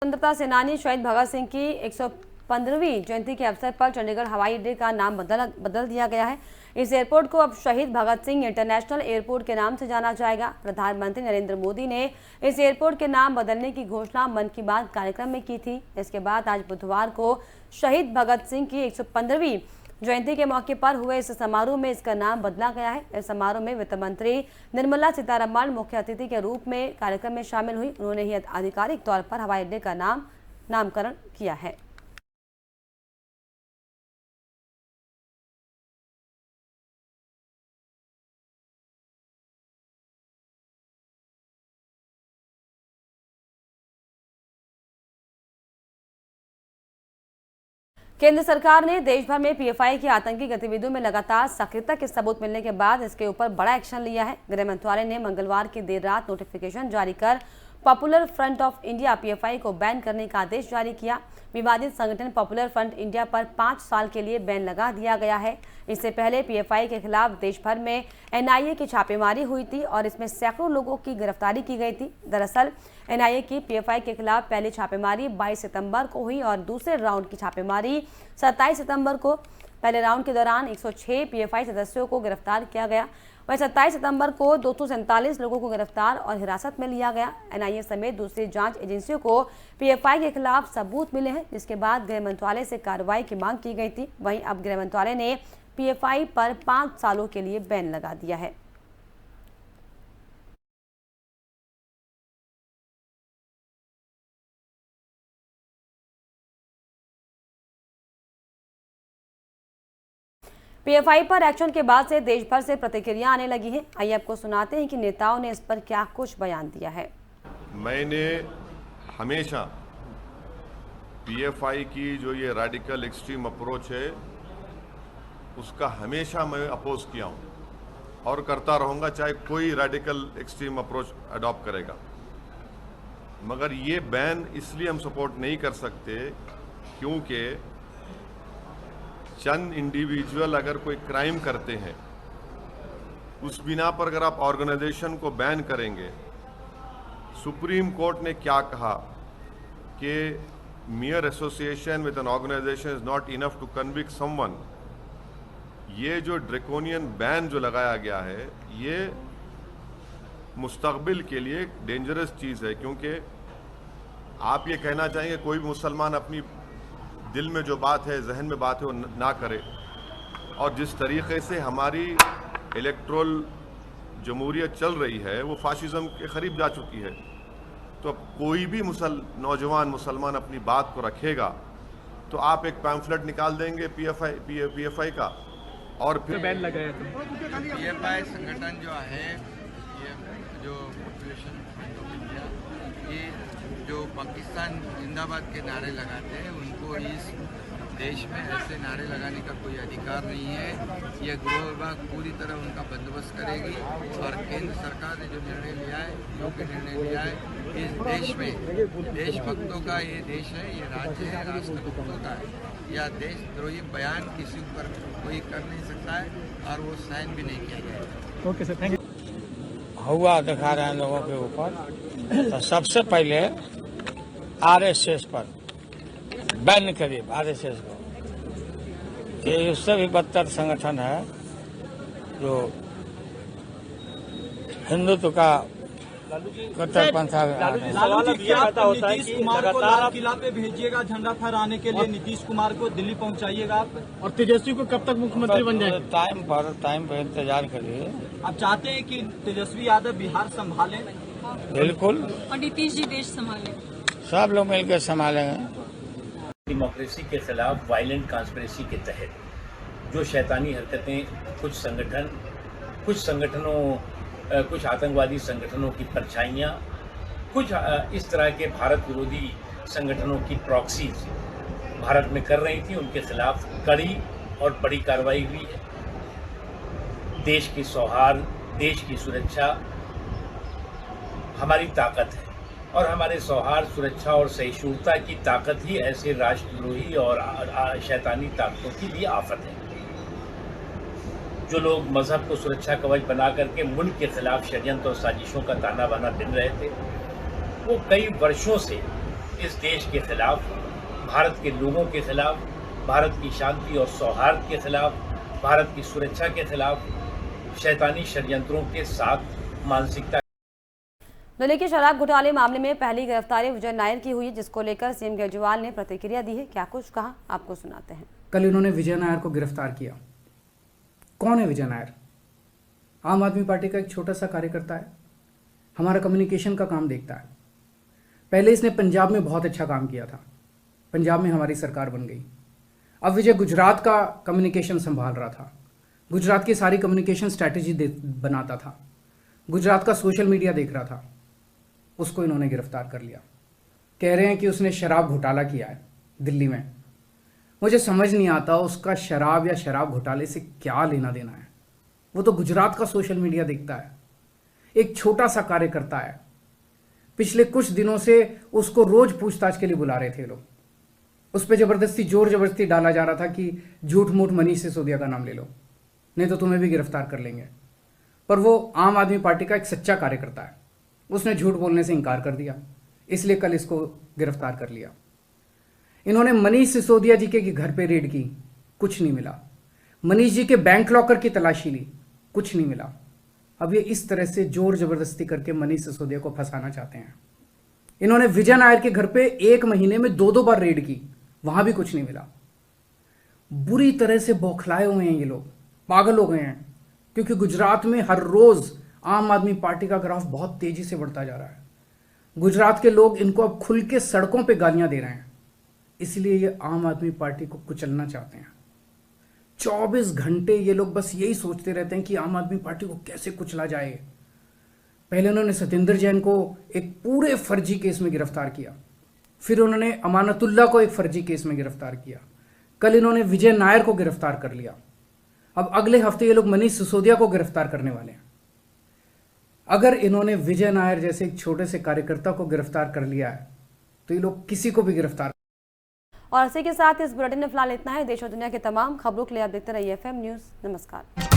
स्वतंत्रता सेनानी शहीद भगत सिंह की 115वीं जयंती के अवसर पर चंडीगढ़ हवाई अड्डे का नाम बदल दिया गया है। इस एयरपोर्ट को अब शहीद भगत सिंह इंटरनेशनल एयरपोर्ट के नाम से जाना जाएगा। प्रधानमंत्री नरेंद्र मोदी ने इस एयरपोर्ट के नाम बदलने की घोषणा मन की बात कार्यक्रम में की थी। इसके बाद आज बुधवार को शहीद भगत सिंह की 115वीं जयंती के मौके पर हुए इस समारोह में इसका नाम बदला गया है। इस समारोह में वित्त मंत्री निर्मला सीतारमण मुख्य अतिथि के रूप में कार्यक्रम में शामिल हुई। उन्होंने ही आधिकारिक तौर पर हवाई अड्डे का नामकरण किया है। केंद्र सरकार ने देश भर में पीएफआई की आतंकी गतिविधियों में लगातार सक्रियता के सबूत मिलने के बाद इसके ऊपर बड़ा एक्शन लिया है। गृह मंत्रालय ने मंगलवार की देर रात नोटिफिकेशन जारी कर popular front of India PFI को बैन करने का आदेश जारी किया। विवादित संगठन पॉपुलर फ्रंट इंडिया पर 5 साल के लिए बैन लगा दिया गया है। इससे पहले पीएफआई के खिलाफ देश भर में एनआईए की छापेमारी हुई थी और इसमें सैकड़ों लोगों की गिरफ्तारी की गई थी। दरअसल एनआईए की पीएफआई के खिलाफ पहली छापेमारी 22 सितंबर को हुई और दूसरे राउंड की छापेमारी 27 सितंबर को। पहले राउंड के दौरान 106 पीएफआई सदस्यों को गिरफ्तार किया गया। वहीं 27 सितंबर को 247 लोगों को गिरफ्तार और हिरासत में लिया गया। एनआईए समेत दूसरी जांच एजेंसियों को पीएफआई के खिलाफ सबूत मिले हैं, जिसके बाद गृह मंत्रालय से कार्रवाई की मांग की गई थी। वहीं अब गृह मंत्रालय ने पीएफआई पर 5 सालों के लिए बैन लगा दिया है। पीएफआई पर एक्शन के बाद से देश भर से प्रतिक्रिया आने लगी है। आइए आपको सुनाते हैं कि नेताओं ने इस पर क्या कुछ बयान दिया है। मैंने हमेशा पीएफआई की जो ये रेडिकल एक्सट्रीम अप्रोच है उसका हमेशा मैं अपोज किया हूं और करता रहूंगा, चाहे कोई रेडिकल एक्सट्रीम अप्रोच अडॉप्ट करेगा। मगर ये बैन इसलिए हम सपोर्ट नहीं कर सकते क्योंकि चंद इंडिविजुअल अगर कोई क्राइम करते हैं उस बिना पर अगर आप ऑर्गेनाइजेशन को बैन करेंगे, सुप्रीम कोर्ट ने क्या कहा कि mere association with an organization is not enough to convict someone। ये जो ड्रैकोनियन बैन जो लगाया गया है ये मुस्तकबिल के लिए डेंजरस चीज़ है, क्योंकि आप ये कहना चाहेंगे कोई भी मुसलमान अपनी दिल में जो बात है, जहन में बात है वो ना करे। और जिस तरीके से हमारी इलेक्ट्रल जमहूरियत चल रही है वो फाशिज्म के करीब जा चुकी है। तो अब कोई भी नौजवान मुसलमान अपनी बात को रखेगा तो आप एक पैम्फलेट निकाल देंगे पीएफआई का और फिर बैन लगाया था। पीएफआई संगठन जो है, ये जो पॉपुलेशन फ्रंट ऑफ इंडिया, ये जो पाकिस्तान जिंदाबाद के नारे लगाते हैं उनको इस देश में ऐसे नारे लगाने का कोई अधिकार नहीं है। यह गृह विभाग पूरी तरह उनका बंदोबस्त करेगी और केंद्र सरकार ने जो निर्णय लिया है, योग्य निर्णय लिया है, इस देश में देशभक्तों का ये देश है, ये राज्य है, राष्ट्रभक्तों का है। यह देशद्रोही बयान किसी पर कोई कर नहीं सकता है और वो साइन भी नहीं किया जाएगा। Okay sir, thank you. हुआ दिखा रहे हैं लोगों के ऊपर। तो सबसे पहले आरएसएस पर बैन करिए, आरएसएस को। ये उससे भी बदतर संगठन है जो हिंदुत्व का कट्टरपंथा। लालू जी, क्या नीतीश कुमार को लाल किला पे भेजिएगा झंडा फहराने के लिए? नीतीश कुमार को दिल्ली पहुंचाइएगा आप? और तेजस्वी को कब तक मुख्यमंत्री बन जाएंगे? टाइम पर इंतजार करिए। आप चाहते हैं कि तेजस्वी यादव बिहार संभालें? बिल्कुल, और नीतीश जी देश संभालें? सब लोग मिलकर संभालेंगे। डेमोक्रेसी के खिलाफ वायलेंट कॉन्स्पिरेसी के तहत जो शैतानी हरकतें कुछ आतंकवादी संगठनों की परछाइयाँ, कुछ इस तरह के भारत विरोधी संगठनों की प्रॉक्सीज भारत में कर रही थी, उनके खिलाफ कड़ी और बड़ी कार्रवाई हुई है। देश की सौहार्द, देश की सुरक्षा हमारी ताकत है और हमारे सौहार्द, सुरक्षा और सहिष्णुता की ताकत ही ऐसे राष्ट्रद्रोही और शैतानी ताकतों की भी आफत है। जो लोग मजहब को सुरक्षा कवच बना करके मुल्क के खिलाफ षड्यंत्र और साजिशों का ताना बाना बिन रहे थे, वो कई वर्षों से इस देश के खिलाफ, भारत के लोगों के खिलाफ, भारत की शांति और सौहार्द के खिलाफ, भारत की सुरक्षा के खिलाफ शैतानी षड्यंत्रों के साथ मानसिकता। दिल्ली के शराब घोटाले मामले में पहली गिरफ्तारी विजय नायर की हुई, जिसको लेकर सीएम केजरीवाल ने प्रतिक्रिया दी है। क्या कुछ कहा, आपको सुनाते हैं। कल इन्होंने विजय नायर को गिरफ्तार किया। कौन है विजय नायर? आम आदमी पार्टी का एक छोटा सा कार्यकर्ता है, हमारा कम्युनिकेशन का काम देखता है। पहले इसने पंजाब में बहुत अच्छा काम किया था, पंजाब में हमारी सरकार बन गई। अब विजय गुजरात का कम्युनिकेशन संभाल रहा था, गुजरात की सारी कम्युनिकेशन स्ट्रैटेजी बनाता था, गुजरात का सोशल मीडिया देख रहा था। उसको इन्होंने गिरफ्तार कर लिया। कह रहे हैं कि उसने शराब घोटाला किया है दिल्ली में। मुझे समझ नहीं आता उसका शराब या शराब घोटाले से क्या लेना देना है। वो तो गुजरात का सोशल मीडिया देखता है, एक छोटा सा कार्यकर्ता है। पिछले कुछ दिनों से उसको रोज पूछताछ के लिए बुला रहे थे लोग। उस पर जबरदस्ती जोर जबरदस्ती डाला जा रहा था कि झूठ मूठ मनीष सिसोदिया का नाम ले लो, नहीं तो तुम्हें भी गिरफ्तार कर लेंगे। पर वो आम आदमी पार्टी का एक सच्चा कार्यकर्ता है, उसने झूठ बोलने से इनकार कर दिया, इसलिए कल इसको गिरफ्तार कर लिया। इन्होंने मनीष सिसोदिया जी के घर पे रेड की, कुछ नहीं मिला। मनीष जी के बैंक लॉकर की तलाशी ली, कुछ नहीं मिला। अब ये इस तरह से जोर जबरदस्ती करके मनीष सिसोदिया को फंसाना चाहते हैं। इन्होंने विजय नायर के घर पे एक महीने में 2-2 बार रेड की, वहां भी कुछ नहीं मिला। बुरी तरह से बौखलाए हुए हैं ये लोग, पागल हो गए हैं, क्योंकि गुजरात में हर रोज आम आदमी पार्टी का ग्राफ बहुत तेजी से बढ़ता जा रहा है। गुजरात के लोग इनको अब खुल के सड़कों पे गालियां दे रहे हैं, इसलिए ये आम आदमी पार्टी को कुचलना चाहते हैं। 24 घंटे ये लोग बस यही सोचते रहते हैं कि आम आदमी पार्टी को कैसे कुचला जाए। पहले उन्होंने सत्येंद्र जैन को एक पूरे फर्जी केस में गिरफ्तार किया, फिर उन्होंने अमानतुल्लाह को एक फर्जी केस में गिरफ्तार किया, कल इन्होंने विजय नायर को गिरफ्तार कर लिया। अब अगले हफ्ते ये लोग मनीष सिसोदिया को गिरफ्तार करने वाले हैं। अगर इन्होंने विजय नायर जैसे एक छोटे से कार्यकर्ता को गिरफ्तार कर लिया है तो ये लोग किसी को भी गिरफ्तार। और इसी के साथ इस बुलेटिन में फिलहाल इतना है। देश और दुनिया के तमाम खबरों के लिए आप देखते रहिए FM न्यूज़। नमस्कार।